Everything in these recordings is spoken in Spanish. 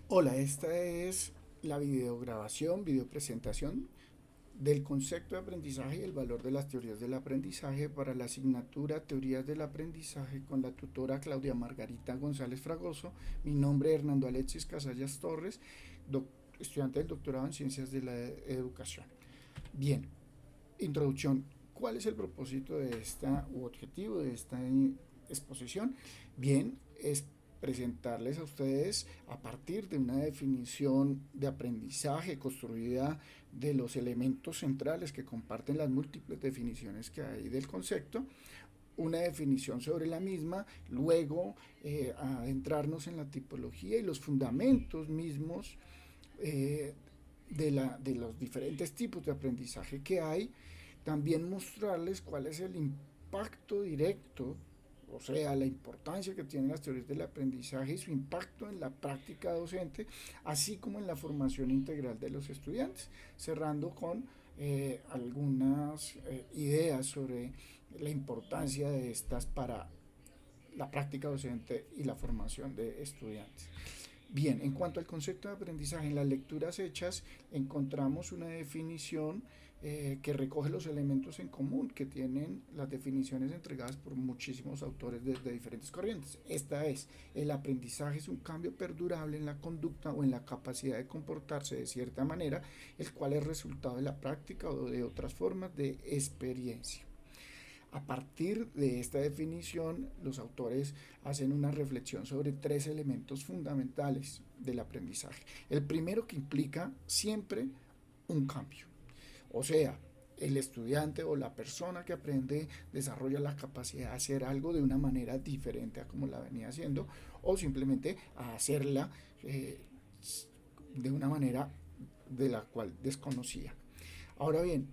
Hola, esta es la videograbación, videopresentación del concepto de aprendizaje y el valor de las teorías del aprendizaje para la asignatura Teorías del Aprendizaje con la tutora Claudia Margarita González Fragoso. Mi nombre es Hernando Alexis Casallas Torres, estudiante del doctorado en Ciencias de la Educación. Bien, introducción. ¿Cuál es el propósito de esta u objetivo de esta exposición? Bien, es presentarles a ustedes a partir de una definición de aprendizaje construida de los elementos centrales que comparten las múltiples definiciones que hay del concepto, una definición sobre la misma, luego adentrarnos en la tipología y los fundamentos mismos de los diferentes tipos de aprendizaje que hay, también mostrarles cuál es el impacto directo, o sea, la importancia que tienen las teorías del aprendizaje y su impacto en la práctica docente, así como en la formación integral de los estudiantes, cerrando con algunas ideas sobre la importancia de estas para la práctica docente y la formación de estudiantes. Bien, en cuanto al concepto de aprendizaje, en las lecturas hechas encontramos una definición que recoge los elementos en común que tienen las definiciones entregadas por muchísimos autores de diferentes corrientes. Esta es, el aprendizaje es un cambio perdurable en la conducta o en la capacidad de comportarse de cierta manera, el cual es resultado de la práctica o de otras formas de experiencia. A partir de esta definición, los autores hacen una reflexión sobre tres elementos fundamentales del aprendizaje. El primero, que implica siempre un cambio. O sea, el estudiante o la persona que aprende desarrolla la capacidad de hacer algo de una manera diferente a como la venía haciendo, o simplemente a hacerla de una manera de la cual desconocía. Ahora bien,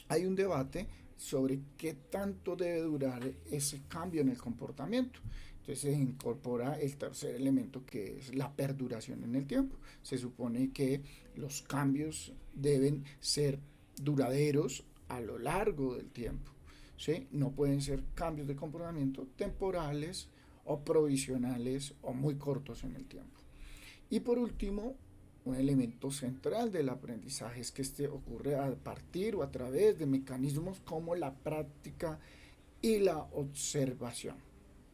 hay un debate sobre qué tanto debe durar ese cambio en el comportamiento. Entonces se incorpora el tercer elemento, que es la perduración en el tiempo. Se supone que los cambios deben ser duraderos a lo largo del tiempo. ¿Sí? No pueden ser cambios de comportamiento temporales o provisionales o muy cortos en el tiempo. Y por último, un elemento central del aprendizaje es que este ocurre a partir o a través de mecanismos como la práctica y la observación.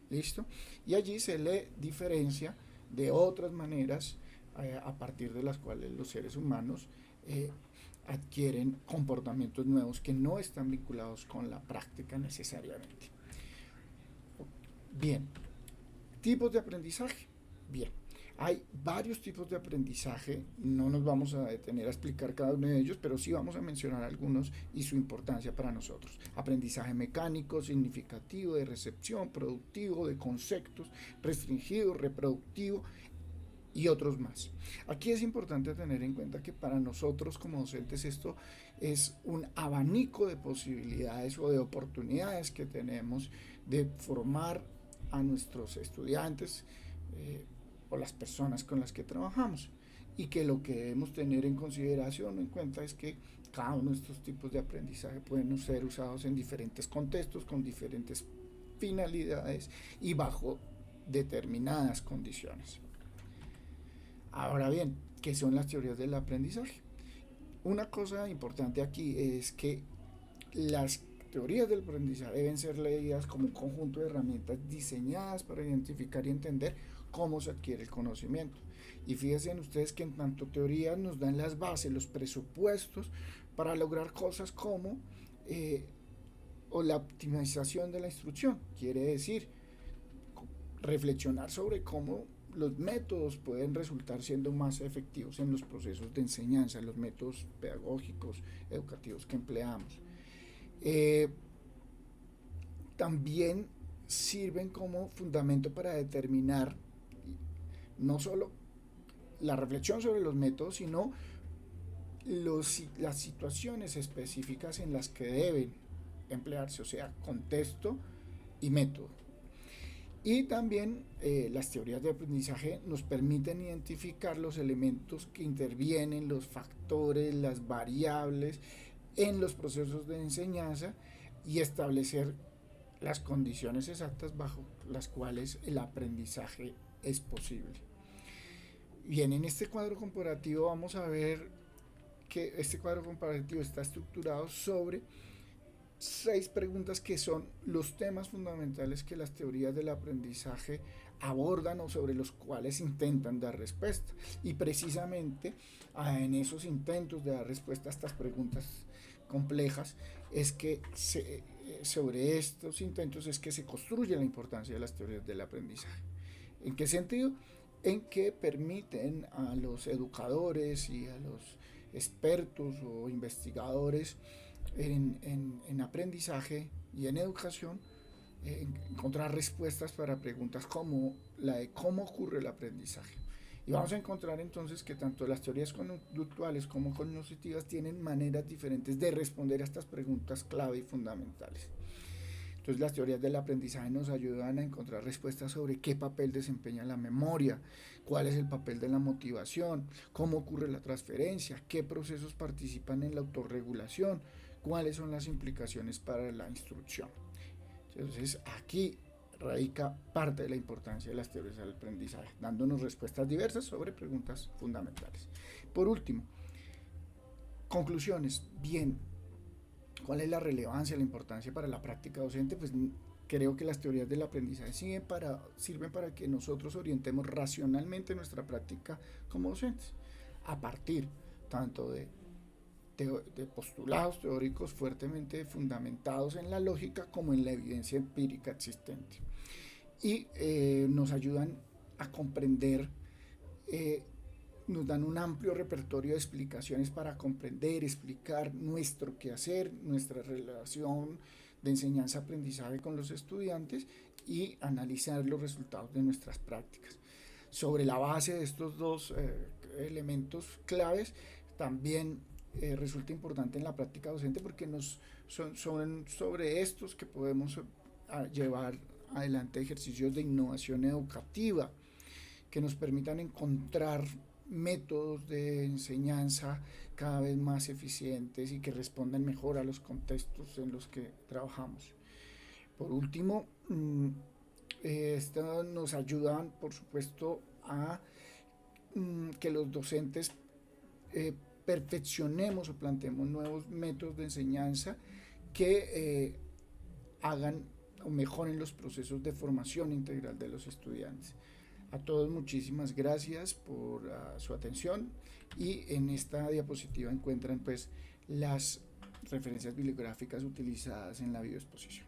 ¿Listo? Y allí se le diferencia de otras maneras a partir de las cuales los seres humanos adquieren comportamientos nuevos que no están vinculados con la práctica necesariamente. Bien, tipos de aprendizaje. Bien, hay varios tipos de aprendizaje, no nos vamos a detener a explicar cada uno de ellos, pero sí vamos a mencionar algunos y su importancia para nosotros. Aprendizaje mecánico, significativo, de recepción, productivo, de conceptos, restringido, reproductivo y otros más. Aquí es importante tener en cuenta que para nosotros como docentes esto es un abanico de posibilidades o de oportunidades que tenemos de formar a nuestros estudiantes o las personas con las que trabajamos, y que lo que debemos tener en consideración o en cuenta es que cada uno de estos tipos de aprendizaje pueden ser usados en diferentes contextos, con diferentes finalidades y bajo determinadas condiciones. Ahora bien, ¿qué son las teorías del aprendizaje? Una cosa importante aquí es que las teorías del aprendizaje deben ser leídas como un conjunto de herramientas diseñadas para identificar y entender cómo se adquiere el conocimiento. Y fíjense en ustedes que en tanto teorías nos dan las bases, los presupuestos para lograr cosas como o la optimización de la instrucción. Quiere decir, reflexionar sobre cómo los métodos pueden resultar siendo más efectivos en los procesos de enseñanza, los métodos pedagógicos, educativos que empleamos. Eh, También sirven como fundamento para determinar no solo la reflexión sobre los métodos, sino las situaciones específicas en las que deben emplearse, o sea, contexto y método. Y también las teorías de aprendizaje nos permiten identificar los elementos que intervienen, los factores, las variables en los procesos de enseñanza y establecer las condiciones exactas bajo las cuales el aprendizaje es posible. Bien, en este cuadro comparativo vamos a ver que este cuadro comparativo está estructurado sobre 6 preguntas que son los temas fundamentales que las teorías del aprendizaje abordan o sobre los cuales intentan dar respuesta. Y precisamente en esos intentos de dar respuesta a estas preguntas complejas es que sobre estos intentos es que se construye la importancia de las teorías del aprendizaje. ¿En qué sentido? En que permiten a los educadores y a los expertos o investigadores en aprendizaje y en educación encontrar respuestas para preguntas como la de cómo ocurre el aprendizaje. Y vamos a encontrar entonces que tanto las teorías conductuales como cognitivas tienen maneras diferentes de responder a estas preguntas clave y fundamentales. Entonces las teorías del aprendizaje nos ayudan a encontrar respuestas sobre qué papel desempeña la memoria, cuál es el papel de la motivación, cómo ocurre la transferencia, qué procesos participan en la autorregulación, cuáles son las implicaciones para la instrucción. Entonces aquí radica parte de la importancia de las teorías del aprendizaje, dándonos respuestas diversas sobre preguntas fundamentales. Por último, conclusiones. Bien, ¿cuál es la relevancia, la importancia para la práctica docente? Pues creo que las teorías del aprendizaje sirven para que nosotros orientemos racionalmente nuestra práctica como docentes, a partir tanto de postulados teóricos fuertemente fundamentados en la lógica como en la evidencia empírica existente. Y nos ayudan a comprender, nos dan un amplio repertorio de explicaciones para comprender, explicar nuestro quehacer, nuestra relación de enseñanza-aprendizaje con los estudiantes y analizar los resultados de nuestras prácticas. Sobre la base de estos dos elementos claves, también resulta importante en la práctica docente porque son sobre estos que podemos llevar adelante ejercicios de innovación educativa que nos permitan encontrar métodos de enseñanza cada vez más eficientes y que respondan mejor a los contextos en los que trabajamos. Por último, estas nos ayudan, por supuesto, a que los docentes perfeccionemos o planteemos nuevos métodos de enseñanza que hagan o mejoren los procesos de formación integral de los estudiantes. A todos muchísimas gracias por su atención y en esta diapositiva encuentran pues las referencias bibliográficas utilizadas en la videoexposición.